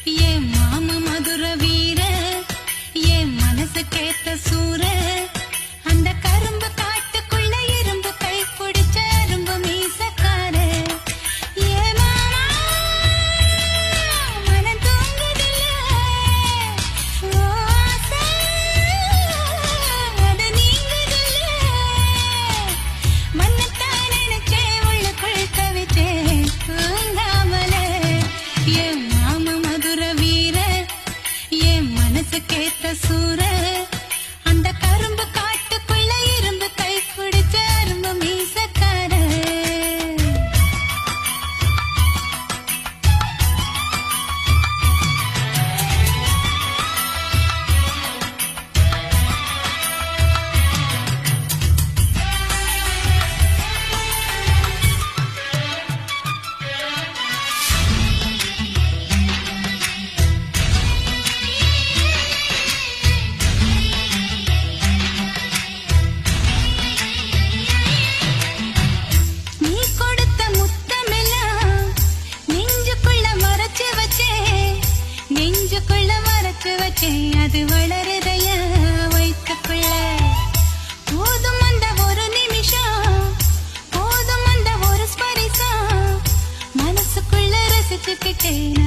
என் மாம மதுர வீர, என் மனசுக்கேத்த சூர, அந்த கரும்பு காட்டுக்குள்ள இரும்பு கை பிடிச்ச அரும்பு மீசக்கார. ஏன் மாமா மனம் தூங்குதில்ல, ஓ ஆசை அது நீங்குதில்ல. மன்னத்தான் நினைச்சேன் உள்ளுக்குள் கவிச்சேன் தூங்காமலே. என் மாம மதுர வீர, என் மனசுக்கேத்த சூர, அந்த கரும்பு காட்டுக்குள்ள இரும்பு கை பிடிச்ச அரும்பு மீசக்கார. நீ கொடுத்த முத்தமெல்லாம் நெஞ்சுக்குள்ள மறைச்சு வச்சேன், நெஞ்சுக்குள்ள மறைச்சு வச்சேன். அது வளருதையா வயிற்றுக்குள்ள. போதும் அந்த ஒரு நிமிஷம், போதும் அந்த ஒரு ஸ்பரிசம், மனசுக்குள்ள ரசிச்சுக்கிட்டேன்.